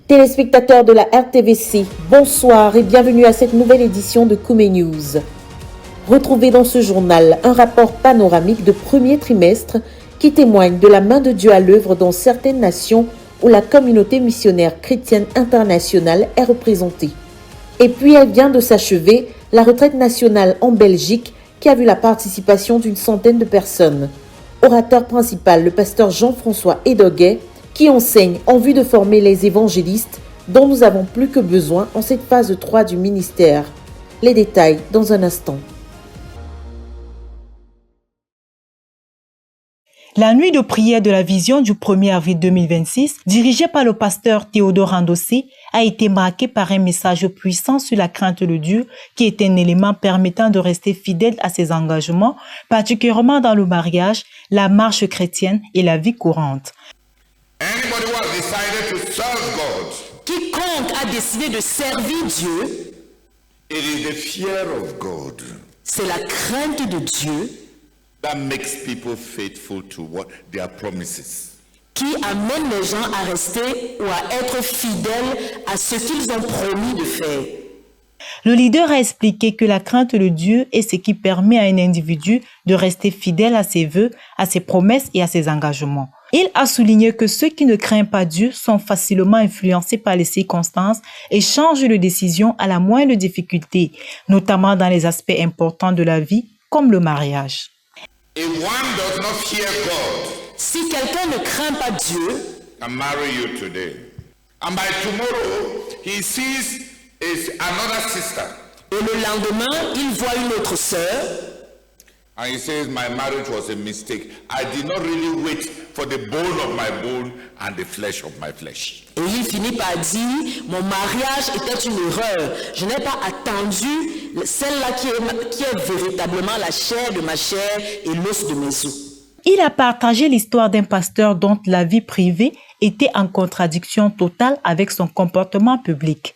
Téléspectateurs de la RTVC, bonsoir et bienvenue à cette nouvelle édition de Koumé News. Retrouvez dans ce journal un rapport panoramique de premier trimestre qui témoigne de la main de Dieu à l'œuvre dans certaines nations où la communauté missionnaire chrétienne internationale est représentée. Et puis elle vient de s'achever la retraite nationale en Belgique qui a vu la participation d'une centaine de personnes. Orateur principal, le pasteur Jean-François Edoguet, qui enseigne en vue de former les évangélistes dont nous avons plus que besoin en cette phase 3 du ministère. Les détails dans un instant. La nuit de prière de la vision du 1er avril 2026, dirigée par le pasteur Théodore Andossé, a été marquée par un message puissant sur la crainte de Dieu qui est un élément permettant de rester fidèle à ses engagements, particulièrement dans le mariage, la marche chrétienne et la vie courante. Anybody who has decided to serve God, quiconque a décidé de servir Dieu, it is the fear of God c'est la crainte de Dieu that makes people faithful to what their promises. qui amène les gens à rester ou à être fidèles à ce qu'ils ont promis de faire. Le leader a expliqué que la crainte de Dieu est ce qui permet à un individu de rester fidèle à ses vœux, à ses promesses et à ses engagements. Il a souligné que ceux qui ne craignent pas Dieu sont facilement influencés par les circonstances et changent de décision à la moindre difficulté, notamment dans les aspects importants de la vie, comme le mariage. If one does not fear God, Si quelqu'un ne craint pas Dieu, can marry you today, and by tomorrow he sees is another sister, et le lendemain, il voit une autre sœur, and he says, my marriage was a mistake. I did not really wait for the bone of my bone and the flesh of my flesh. et il finit par dire, mon mariage était une erreur. Je n'ai pas attendu celle-là qui est véritablement la chair de ma chair et l'os de mes os. Il a partagé l'histoire d'un pasteur dont la vie privée était en contradiction totale avec son comportement public.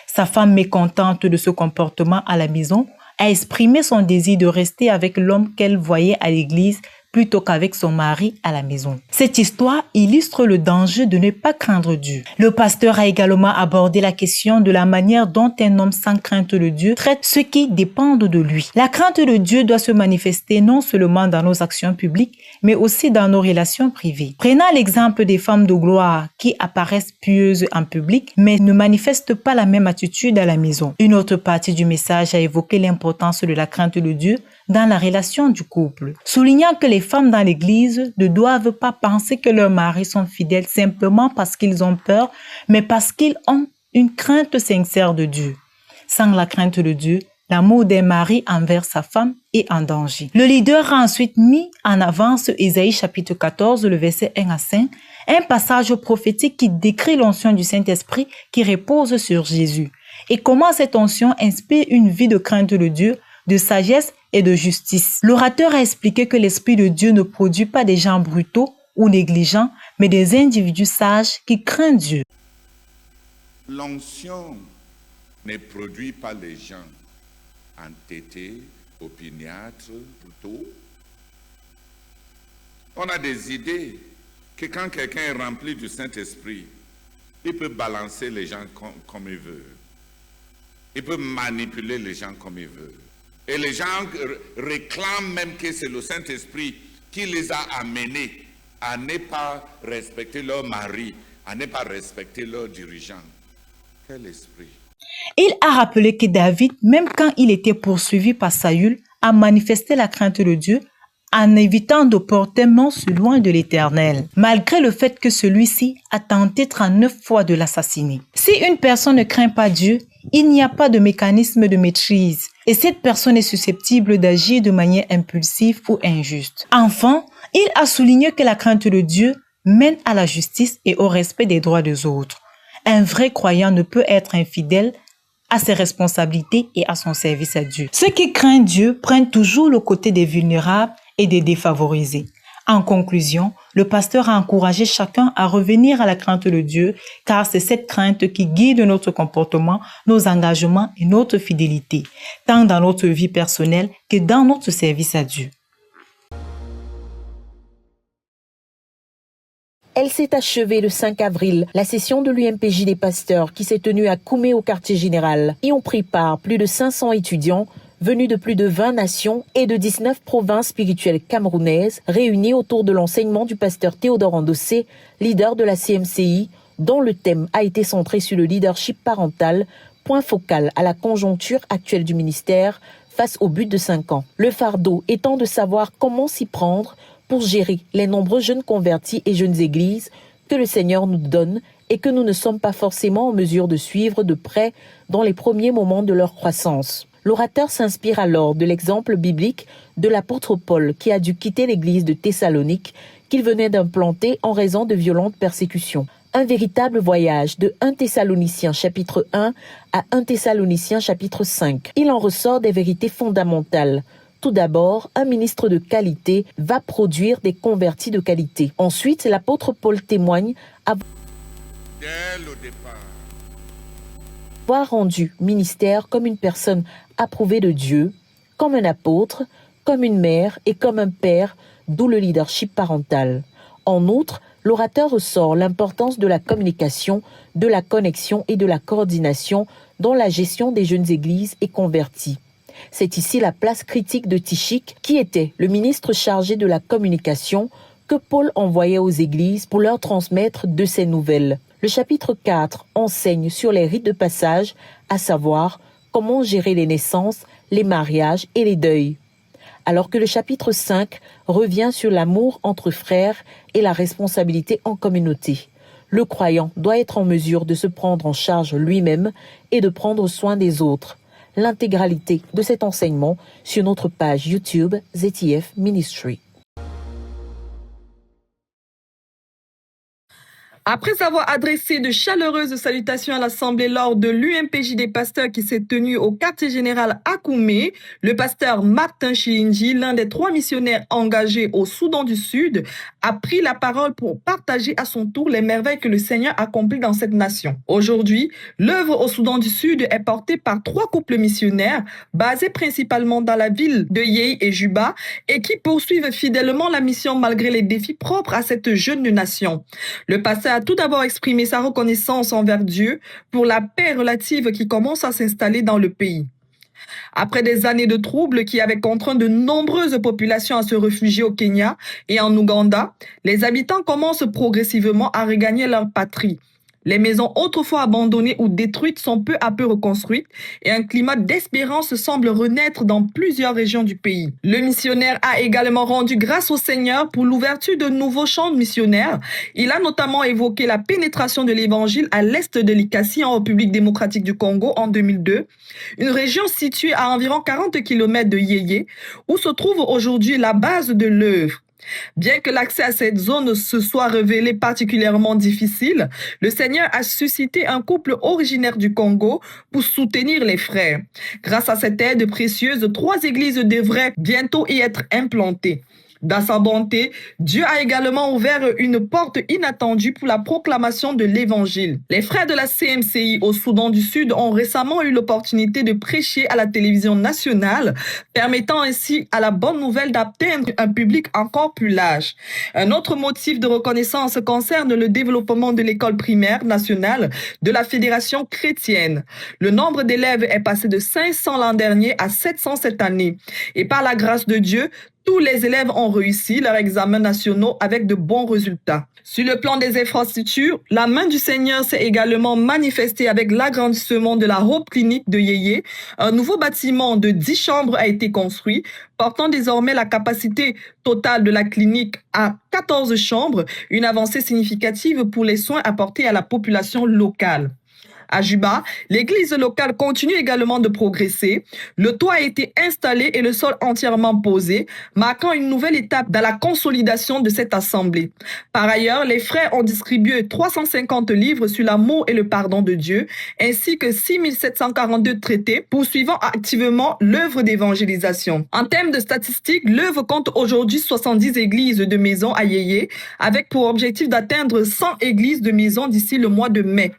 Sa femme, mécontente de ce comportement à la maison, a exprimé son désir de rester avec l'homme qu'elle voyait à l'église plutôt qu'avec son mari à la maison. Cette histoire illustre le danger de ne pas craindre Dieu. Le pasteur a également abordé la question de la manière dont un homme sans crainte de Dieu traite ceux qui dépendent de lui. La crainte de Dieu doit se manifester non seulement dans nos actions publiques, mais aussi dans nos relations privées. Prenons l'exemple des femmes de gloire qui apparaissent pieuses en public, mais ne manifestent pas la même attitude à la maison. Une autre partie du message a évoqué l'importance de la crainte de Dieu dans la relation du couple, soulignant que les femmes dans l'église ne doivent pas penser que leurs maris sont fidèles simplement parce qu'ils ont peur, mais parce qu'ils ont une crainte sincère de Dieu. Sans la crainte de Dieu, l'amour d'un mari envers sa femme est en danger. Le leader a ensuite mis en avance Ésaïe chapitre 14, le verset 1 à 5, un passage prophétique qui décrit l'onction du Saint-Esprit qui repose sur Jésus et comment cette onction inspire une vie de crainte de Dieu, de sagesse et de justice. L'orateur a expliqué que l'Esprit de Dieu ne produit pas des gens brutaux ou négligents, mais des individus sages qui craignent Dieu. L'onction ne produit pas les gens entêtés, opiniâtres, plutôt. On a des idées que quand quelqu'un est rempli du Saint-Esprit, il peut balancer les gens comme il veut. Il peut manipuler les gens comme il veut. Et les gens réclament même que c'est le Saint-Esprit qui les a amenés à ne pas respecter leur mari, à ne pas respecter leurs dirigeants. Quel esprit! Il a rappelé que David, même quand il était poursuivi par Saül, a manifesté la crainte de Dieu en évitant de porter main sur loin de l'Éternel, malgré le fait que celui-ci a tenté 39 fois de l'assassiner. Si une personne ne craint pas Dieu, il n'y a pas de mécanisme de maîtrise et cette personne est susceptible d'agir de manière impulsive ou injuste. Enfin, il a souligné que la crainte de Dieu mène à la justice et au respect des droits des autres. Un vrai croyant ne peut être infidèle à ses responsabilités et à son service à Dieu. Ceux qui craignent Dieu prennent toujours le côté des vulnérables et des défavorisés. En conclusion, le pasteur a encouragé chacun à revenir à la crainte de Dieu, car c'est cette crainte qui guide notre comportement, nos engagements et notre fidélité, tant dans notre vie personnelle que dans notre service à Dieu. Elle s'est achevée le 5 avril. La session de l'UMPJ des pasteurs qui s'est tenue à Koumé au quartier général. Y ont pris part plus de 500 étudiants venus de plus de 20 nations et de 19 provinces spirituelles camerounaises réunis autour de l'enseignement du pasteur Théodore Andossé, leader de la CMCI, dont le thème a été centré sur le leadership parental, point focal à la conjoncture actuelle du ministère face au but de 5 ans. Le fardeau étant de savoir comment s'y prendre pour gérer les nombreux jeunes convertis et jeunes églises que le Seigneur nous donne et que nous ne sommes pas forcément en mesure de suivre de près dans les premiers moments de leur croissance. L'orateur s'inspire alors de l'exemple biblique de l'apôtre Paul qui a dû quitter l'église de Thessalonique qu'il venait d'implanter en raison de violentes persécutions. Un véritable voyage de 1 Thessaloniciens chapitre 1 à 1 Thessaloniciens chapitre 5. Il en ressort des vérités fondamentales. Tout d'abord, un ministre de qualité va produire des convertis de qualité. Ensuite, l'apôtre Paul témoigne avoir rendu ministère comme une personne approuvée de Dieu, comme un apôtre, comme une mère et comme un père, d'où le leadership parental. En outre, l'orateur ressort l'importance de la communication, de la connexion et de la coordination dans la gestion des jeunes églises et convertis. C'est ici la place critique de Tichik, qui était le ministre chargé de la communication, que Paul envoyait aux églises pour leur transmettre de ses nouvelles. Le chapitre 4 enseigne sur les rites de passage, à savoir comment gérer les naissances, les mariages et les deuils. Alors que le chapitre 5 revient sur l'amour entre frères et la responsabilité en communauté. Le croyant doit être en mesure de se prendre en charge lui-même et de prendre soin des autres. L'intégralité de cet enseignement sur notre page YouTube ZTF Ministry. Après avoir adressé de chaleureuses salutations à l'Assemblée lors de l'UMPJ des pasteurs qui s'est tenue au quartier général à Koumé, le pasteur Martin Chilinji, l'un des 3 missionnaires engagés au Soudan du Sud, a pris la parole pour partager à son tour les merveilles que le Seigneur accomplit dans cette nation. Aujourd'hui, l'œuvre au Soudan du Sud est portée par 3 couples missionnaires basés principalement dans la ville de Yei et Juba et qui poursuivent fidèlement la mission malgré les défis propres à cette jeune nation. Le pasteur a tout d'abord exprimé sa reconnaissance envers Dieu pour la paix relative qui commence à s'installer dans le pays. Après des années de troubles qui avaient contraint de nombreuses populations à se réfugier au Kenya et en Ouganda, les habitants commencent progressivement à regagner leur patrie. Les maisons autrefois abandonnées ou détruites sont peu à peu reconstruites et un climat d'espérance semble renaître dans plusieurs régions du pays. Le missionnaire a également rendu grâce au Seigneur pour l'ouverture de nouveaux champs missionnaires. Il a notamment évoqué la pénétration de l'évangile à l'est de l'Ikasi en République démocratique du Congo en 2002, une région située à environ 40 km de Yéyé, où se trouve aujourd'hui la base de l'œuvre. Bien que l'accès à cette zone se soit révélé particulièrement difficile, le Seigneur a suscité un couple originaire du Congo pour soutenir les frères. Grâce à cette aide précieuse, 3 églises devraient bientôt y être implantées. Dans sa bonté, Dieu a également ouvert une porte inattendue pour la proclamation de l'Évangile. Les frères de la CMCI au Soudan du Sud ont récemment eu l'opportunité de prêcher à la télévision nationale, permettant ainsi à la bonne nouvelle d'atteindre un public encore plus large. Un autre motif de reconnaissance concerne le développement de l'école primaire nationale de la Fédération chrétienne. Le nombre d'élèves est passé de 500 l'an dernier à 700 cette année. Et par la grâce de Dieu, tous les élèves ont réussi leurs examens nationaux avec de bons résultats. Sur le plan des infrastructures, la main du Seigneur s'est également manifestée avec l'agrandissement de la Hope Clinic de Yéyé. Un nouveau bâtiment de 10 chambres a été construit, portant désormais la capacité totale de la clinique à 14 chambres, une avancée significative pour les soins apportés à la population locale. À Juba, l'église locale continue également de progresser. Le toit a été installé et le sol entièrement posé, marquant une nouvelle étape dans la consolidation de cette assemblée. Par ailleurs, les frères ont distribué 350 livres sur l'amour et le pardon de Dieu, ainsi que 6742 traités, poursuivant activement l'œuvre d'évangélisation. En termes de statistiques, l'œuvre compte aujourd'hui 70 églises de maison à Yéyé, avec pour objectif d'atteindre 100 églises de maison d'ici le mois de mai.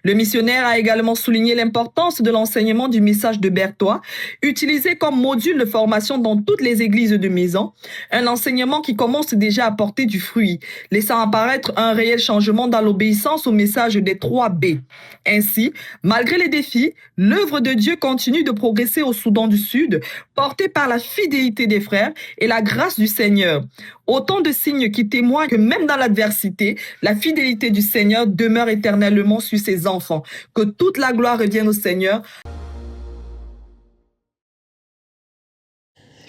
Le missionnaire maire a également souligné l'importance de l'enseignement du message de Berthois, utilisé comme module de formation dans toutes les églises de Maison, un enseignement qui commence déjà à porter du fruit, laissant apparaître un réel changement dans l'obéissance au message des 3 B. Ainsi, malgré les défis, l'œuvre de Dieu continue de progresser au Soudan du Sud, portée par la fidélité des frères et la grâce du Seigneur. Autant de signes qui témoignent que même dans l'adversité, la fidélité du Seigneur demeure éternellement sur ses enfants. Que toute la gloire revienne au Seigneur.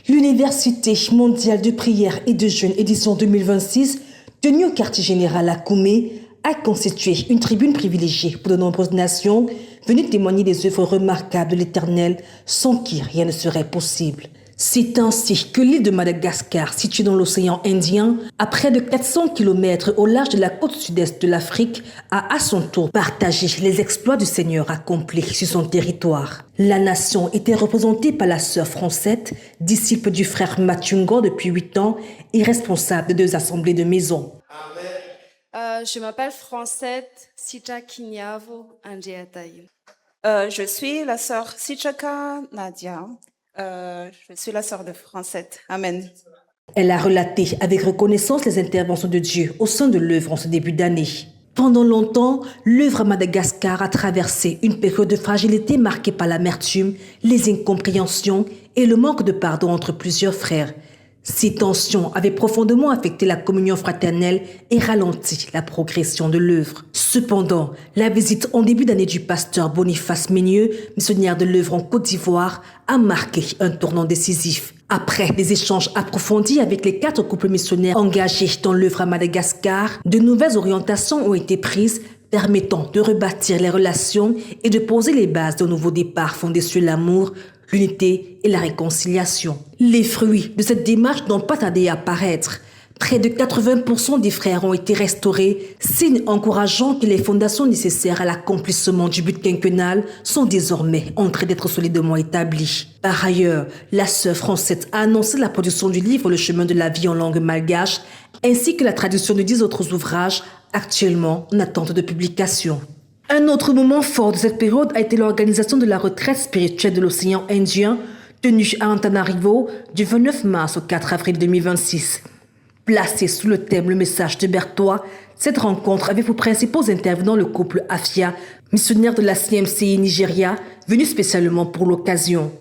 L'Université mondiale de prière et de jeûne édition 2026, tenue au quartier général à Koumé, a constitué une tribune privilégiée pour de nombreuses nations venues témoigner des œuvres remarquables de l'Éternel sans qui rien ne serait possible. C'est ainsi que l'île de Madagascar, située dans l'océan Indien, à près de 400 km au large de la côte sud-est de l'Afrique, a à son tour partagé les exploits du Seigneur accomplis sur son territoire. La nation était représentée par la sœur Francette, disciple du frère Matungo depuis 8 ans et responsable de 2 assemblées de maison. Je m'appelle Francette Sicha Kinyavo Andjeataï. Je suis la sœur Sichaka Nadia. Je suis la sœur de Francette. Amen. Elle a relaté avec reconnaissance les interventions de Dieu au sein de l'œuvre en ce début d'année. Pendant longtemps, l'œuvre à Madagascar a traversé une période de fragilité marquée par l'amertume, les incompréhensions et le manque de pardon entre plusieurs frères. Ces tensions avaient profondément affecté la communion fraternelle et ralenti la progression de l'œuvre. Cependant, la visite en début d'année du pasteur Boniface Ménieux, missionnaire de l'œuvre en Côte d'Ivoire, a marqué un tournant décisif. Après des échanges approfondis avec les 4 couples missionnaires engagés dans l'œuvre à Madagascar, de nouvelles orientations ont été prises permettant de rebâtir les relations et de poser les bases d'un nouveau départ fondé sur l'amour, l'unité et la réconciliation. Les fruits de cette démarche n'ont pas tardé à apparaître. Près de 80% des frères ont été restaurés, signe encourageant que les fondations nécessaires à l'accomplissement du but quinquennal sont désormais en train d'être solidement établies. Par ailleurs, la sœur Francette a annoncé la production du livre Le chemin de la vie en langue malgache, ainsi que la traduction de 10 autres ouvrages actuellement en attente de publication. Un autre moment fort de cette période a été l'organisation de la retraite spirituelle de l'océan Indien, tenue à Antananarivo du 29 mars au 4 avril 2026. Placée sous le thème Le message de Berthois, cette rencontre avait pour principaux intervenants le couple Afia, missionnaire de la CMCI Nigeria, venu spécialement pour l'occasion.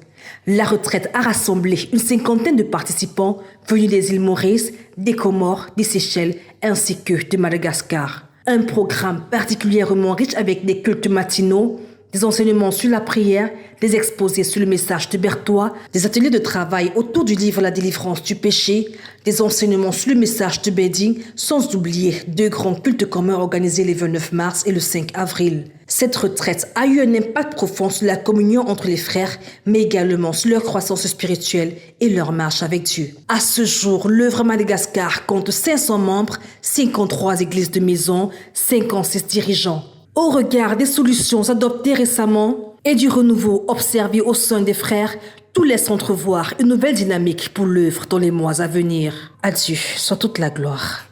La retraite a rassemblé une 50aine de participants venus des îles Maurice, des Comores, des Seychelles ainsi que de Madagascar. Un programme particulièrement riche avec des cultes matinaux, des enseignements sur la prière, des exposés sur le message de Berthois, des ateliers de travail autour du livre La délivrance du péché, des enseignements sur le message de Béding, sans oublier 2 grands cultes communs organisés les 29 mars et le 5 avril. Cette retraite a eu un impact profond sur la communion entre les frères, mais également sur leur croissance spirituelle et leur marche avec Dieu. À ce jour, l'œuvre Madagascar compte 500 membres, 53 églises de maison, 56 dirigeants. Au regard des solutions adoptées récemment et du renouveau observé au sein des frères, tout laisse entrevoir une nouvelle dynamique pour l'œuvre dans les mois à venir. À Dieu soit toute la gloire.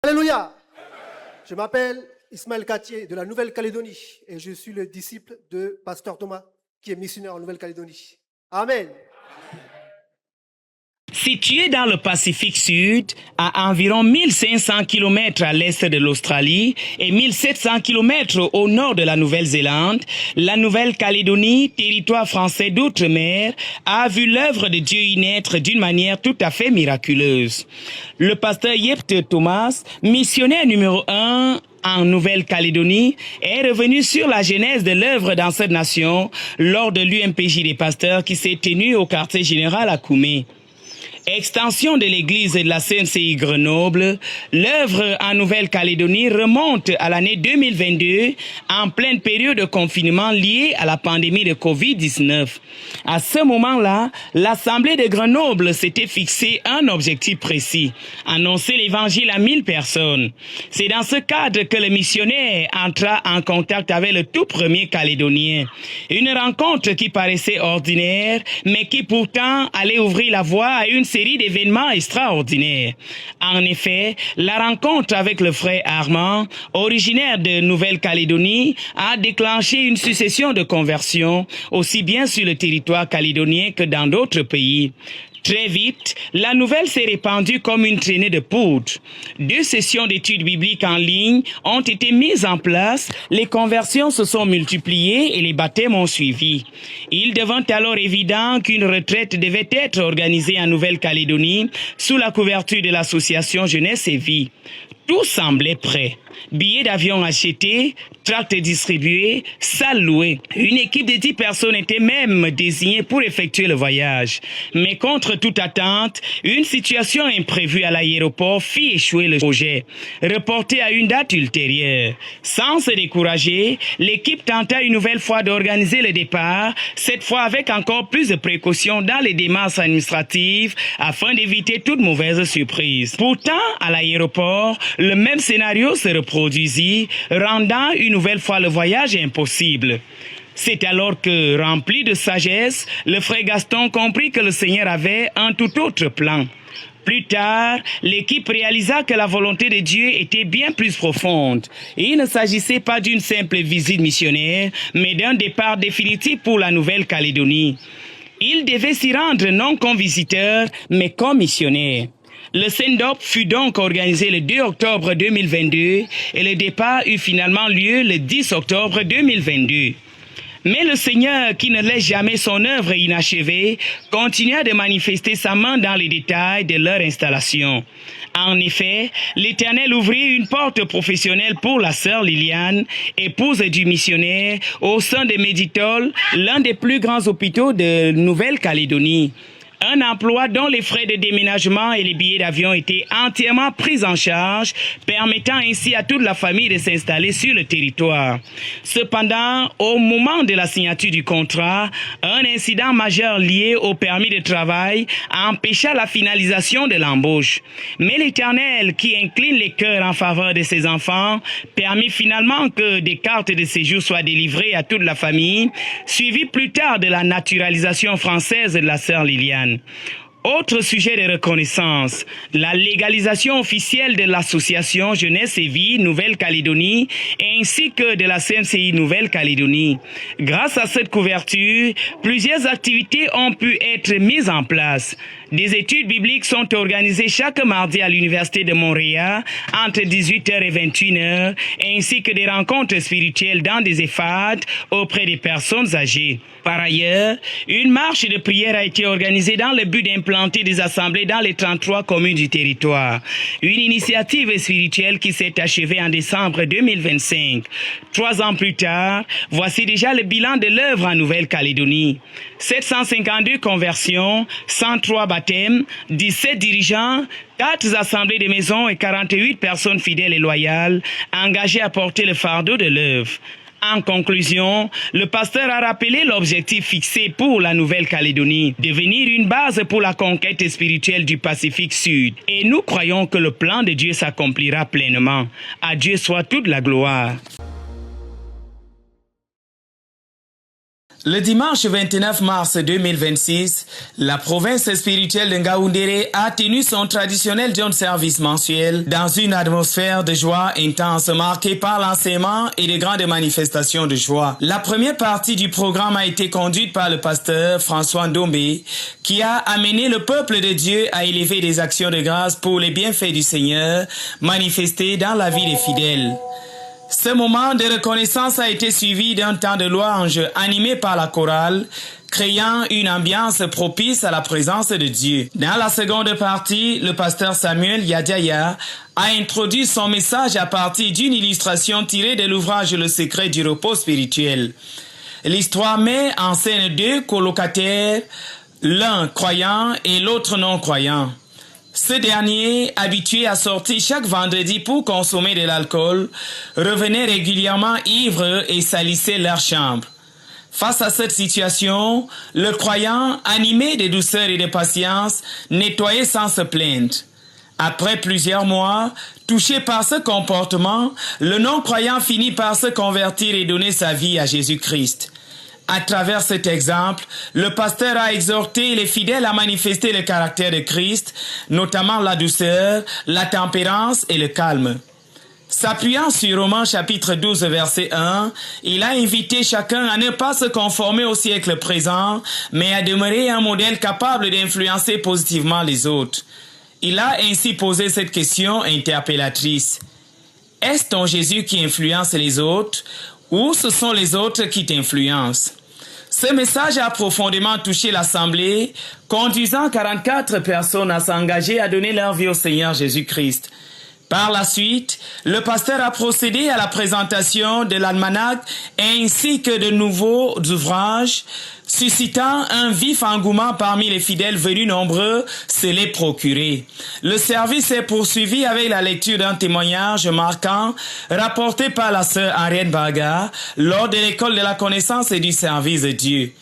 Alléluia! Je m'appelle Ismaël Katié de la Nouvelle-Calédonie et je suis le disciple de Pasteur Thomas qui est missionnaire en Nouvelle-Calédonie. Amen. Situé dans le Pacifique Sud, à environ 1500 km à l'est de l'Australie et 1700 km au nord de la Nouvelle-Zélande, la Nouvelle-Calédonie, territoire français d'outre-mer, a vu l'œuvre de Dieu y naître d'une manière tout à fait miraculeuse. Le pasteur Yepte Thomas, missionnaire numéro 1 en Nouvelle-Calédonie, est revenu sur la genèse de l'œuvre dans cette nation lors de l'UMPJ des pasteurs qui s'est tenu au quartier général à Koumé. Extension de l'église de la CMCI Grenoble, l'œuvre en Nouvelle-Calédonie remonte à l'année 2022 en pleine période de confinement liée à la pandémie de Covid-19. À ce moment-là, l'Assemblée de Grenoble s'était fixé un objectif précis, annoncer l'évangile à 1000 personnes. C'est dans ce cadre que le missionnaire entra en contact avec le tout premier Calédonien. Une rencontre qui paraissait ordinaire, mais qui pourtant allait ouvrir la voie à une série d'événements extraordinaires. En effet, la rencontre avec le frère Armand, originaire de Nouvelle-Calédonie, a déclenché une succession de conversions, aussi bien sur le territoire calédonien que dans d'autres pays. Très vite, la nouvelle s'est répandue comme une traînée de poudre. 2 sessions d'études bibliques en ligne ont été mises en place, les conversions se sont multipliées et les baptêmes ont suivi. Il devint alors évident qu'une retraite devait être organisée en Nouvelle-Calédonie sous la couverture de l'association Jeunesse et Vie. Tout semblait prêt. Billets d'avion achetés, tracts distribués, salles louées. Une équipe de 10 personnes était même désignée pour effectuer le voyage. Mais contre toute attente, une situation imprévue à l'aéroport fit échouer le projet, reporté à une date ultérieure. Sans se décourager, l'équipe tenta une nouvelle fois d'organiser le départ, cette fois avec encore plus de précautions dans les démarches administratives afin d'éviter toute mauvaise surprise. Pourtant, à l'aéroport, le même scénario se reproduisit, rendant une nouvelle fois le voyage impossible. C'est alors que, rempli de sagesse, le frère Gaston comprit que le Seigneur avait un tout autre plan. Plus tard, l'équipe réalisa que la volonté de Dieu était bien plus profonde. Il ne s'agissait pas d'une simple visite missionnaire, mais d'un départ définitif pour la Nouvelle-Calédonie. Il devait s'y rendre non comme visiteur, mais comme missionnaire. Le send-up fut donc organisé le 2 octobre 2022 et le départ eut finalement lieu le 10 octobre 2022. Mais le Seigneur, qui ne laisse jamais son œuvre inachevée, continua de manifester sa main dans les détails de leur installation. En effet, l'Éternel ouvrit une porte professionnelle pour la sœur Liliane, épouse du missionnaire, au sein de Méditol, l'un des plus grands hôpitaux de Nouvelle-Calédonie. Un emploi dont les frais de déménagement et les billets d'avion étaient entièrement pris en charge, permettant ainsi à toute la famille de s'installer sur le territoire. Cependant, au moment de la signature du contrat, un incident majeur lié au permis de travail empêcha la finalisation de l'embauche. Mais l'Éternel, qui incline les cœurs en faveur de ses enfants, permit finalement que des cartes de séjour soient délivrées à toute la famille, suivi plus tard de la naturalisation française de la sœur Liliane. Autre sujet de reconnaissance, la légalisation officielle de l'association Jeunesse et Vie Nouvelle-Calédonie ainsi que de la CNCI Nouvelle-Calédonie. Grâce à cette couverture, plusieurs activités ont pu être mises en place. Des études bibliques sont organisées chaque mardi à l'Université de Montréal entre 18h et 21h, ainsi que des rencontres spirituelles dans des EHPAD auprès des personnes âgées. Par ailleurs, une marche de prière a été organisée dans le but d'implanter des assemblées dans les 33 communes du territoire. Une initiative spirituelle qui s'est achevée en décembre 2025. 3 ans plus tard, voici déjà le bilan de l'œuvre en Nouvelle-Calédonie. 752 conversions, 103 baptêmes, 17 dirigeants, 4 assemblées de maisons et 48 personnes fidèles et loyales engagées à porter le fardeau de l'œuvre. En conclusion, le pasteur a rappelé l'objectif fixé pour la Nouvelle-Calédonie, devenir une base pour la conquête spirituelle du Pacifique Sud. Et nous croyons que le plan de Dieu s'accomplira pleinement. À Dieu soit toute la gloire. Le dimanche 29 mars 2026, la province spirituelle de Ngaoundéré a tenu son traditionnel John Service mensuel dans une atmosphère de joie intense marquée par l'enseignement et de grandes manifestations de joie. La première partie du programme a été conduite par le pasteur François Ndombé, qui a amené le peuple de Dieu à élever des actions de grâce pour les bienfaits du Seigneur manifestés dans la vie des fidèles. Ce moment de reconnaissance a été suivi d'un temps de louange animé par la chorale, créant une ambiance propice à la présence de Dieu. Dans la seconde partie, le pasteur Samuel Yadiaya a introduit son message à partir d'une illustration tirée de l'ouvrage Le secret du repos spirituel. L'histoire met en scène 2 colocataires, l'un croyant et l'autre non-croyant. Ce dernier, habitué à sortir chaque vendredi pour consommer de l'alcool, revenait régulièrement ivre et salissait leur chambre. Face à cette situation, le croyant, animé de douceur et de patience, nettoyait sans se plaindre. Après plusieurs mois, touché par ce comportement, le non-croyant finit par se convertir et donner sa vie à Jésus-Christ. À travers cet exemple, le pasteur a exhorté les fidèles à manifester le caractère de Christ, notamment la douceur, la tempérance et le calme. S'appuyant sur Romains chapitre 12 verset 1, il a invité chacun à ne pas se conformer au siècle présent, mais à demeurer un modèle capable d'influencer positivement les autres. Il a ainsi posé cette question interpellatrice. Est-ce ton Jésus qui influence les autres ou ce sont les autres qui t'influencent? Ce message a profondément touché l'Assemblée, conduisant 44 personnes à s'engager à donner leur vie au Seigneur Jésus-Christ. Par la suite, le pasteur a procédé à la présentation de l'almanach ainsi que de nouveaux ouvrages, suscitant un vif engouement parmi les fidèles venus nombreux se les procurer. Le service est poursuivi avec la lecture d'un témoignage marquant rapporté par la sœur Ariane Baga lors de l'école de la connaissance et du service de Dieu.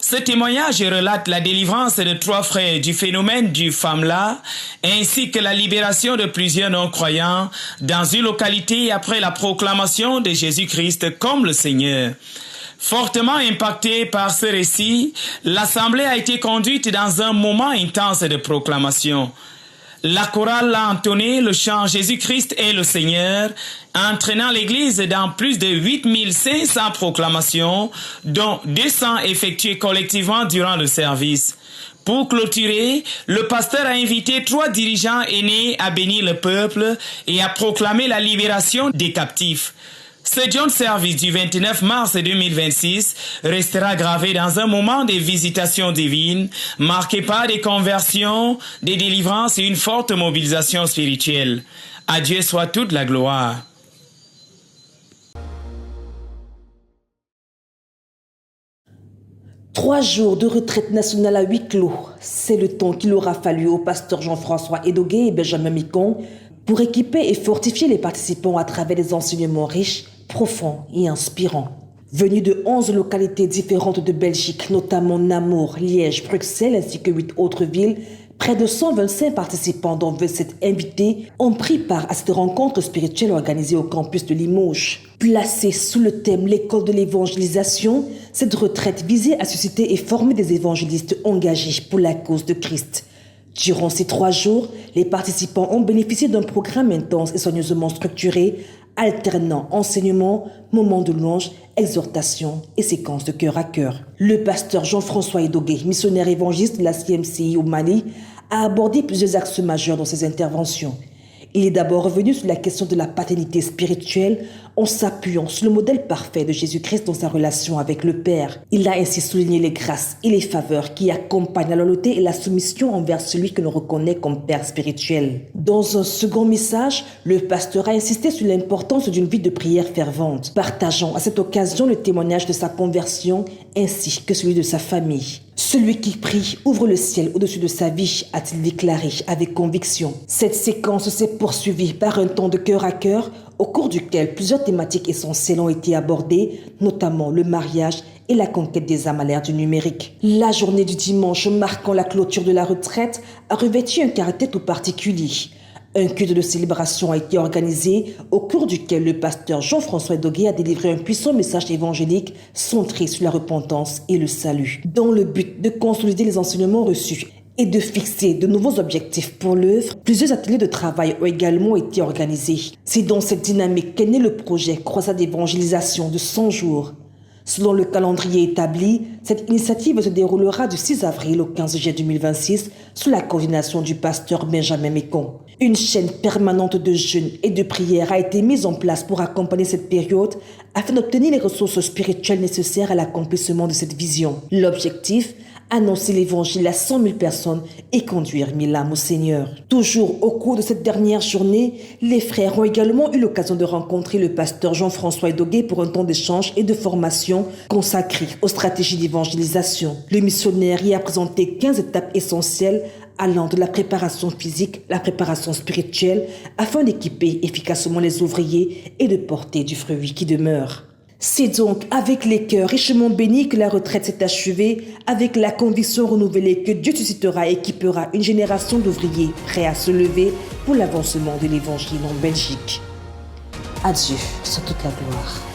Ce témoignage relate la délivrance de 3 frères du phénomène du FAMLA ainsi que la libération de plusieurs non-croyants dans une localité après la proclamation de Jésus-Christ comme le Seigneur. Fortement impacté par ce récit, l'Assemblée a été conduite dans un moment intense de proclamation. La chorale a entonné le chant « Jésus-Christ est le Seigneur », entraînant l'Église dans plus de 8500 proclamations, dont 200 effectuées collectivement durant le service. Pour clôturer, le pasteur a invité 3 dirigeants aînés à bénir le peuple et à proclamer la libération des captifs. Ce John Service du 29 mars 2026 restera gravé dans un moment de visitation divine, marqué par des conversions, des délivrances et une forte mobilisation spirituelle. À Dieu soit toute la gloire. Trois jours de retraite nationale à huis clos, c'est le temps qu'il aura fallu au pasteur Jean-François Edogué et Benjamin Micon pour équiper et fortifier les participants à travers des enseignements riches, profonds et inspirants. Venus de 11 localités différentes de Belgique, notamment Namur, Liège, Bruxelles ainsi que 8 autres villes, près de 125 participants dont 27 invités ont pris part à cette rencontre spirituelle organisée au campus de Limoges. Placée sous le thème « L'école de l'évangélisation », cette retraite visait à susciter et former des évangélistes engagés pour la cause de Christ. Durant ces 3 jours, les participants ont bénéficié d'un programme intense et soigneusement structuré, alternant enseignement, moments de louange, exhortation et séquences de cœur à cœur. Le pasteur Jean-François Edogué, missionnaire évangéliste de la CMCI au Mali, a abordé plusieurs axes majeurs dans ses interventions. Il est d'abord revenu sur la question de la paternité spirituelle en s'appuyant sur le modèle parfait de Jésus-Christ dans sa relation avec le Père. Il a ainsi souligné les grâces et les faveurs qui accompagnent la loyauté et la soumission envers celui que l'on reconnaît comme Père spirituel. Dans un second message, le pasteur a insisté sur l'importance d'une vie de prière fervente, partageant à cette occasion le témoignage de sa conversion ainsi que celui de sa famille. Celui qui prie ouvre le ciel au-dessus de sa vie, a-t-il déclaré avec conviction. Cette séquence s'est poursuivie par un temps de cœur à cœur, au cours duquel plusieurs thématiques essentielles ont été abordées, notamment le mariage et la conquête des âmes à l'ère du numérique. La journée du dimanche marquant la clôture de la retraite a revêtu un caractère tout particulier. Un culte de célébration a été organisé, au cours duquel le pasteur Jean-François Edogué a délivré un puissant message évangélique centré sur la repentance et le salut, dans le but de consolider les enseignements reçus et de fixer de nouveaux objectifs pour l'œuvre. Plusieurs ateliers de travail ont également été organisés. C'est dans cette dynamique qu'est né le projet Croisade d'évangélisation de 100 jours. Selon le calendrier établi, cette initiative se déroulera du 6 avril au 15 juillet 2026 sous la coordination du pasteur Benjamin Micon. Une chaîne permanente de jeûne et de prière a été mise en place pour accompagner cette période afin d'obtenir les ressources spirituelles nécessaires à l'accomplissement de cette vision. L'objectif, annoncer l'évangile à 100 000 personnes et conduire 1000 âmes au Seigneur. Toujours au cours de cette dernière journée, les frères ont également eu l'occasion de rencontrer le pasteur Jean-François Edogué pour un temps d'échange et de formation consacré aux stratégies d'évangélisation. Le missionnaire y a présenté 15 étapes essentielles allant de la préparation physique, la préparation spirituelle, afin d'équiper efficacement les ouvriers et de porter du fruit qui demeure. C'est donc avec les cœurs richement bénis que la retraite s'est achevée, avec la conviction renouvelée que Dieu suscitera et équipera une génération d'ouvriers prêts à se lever pour l'avancement de l'évangile en Belgique. À Dieu soit toute la gloire.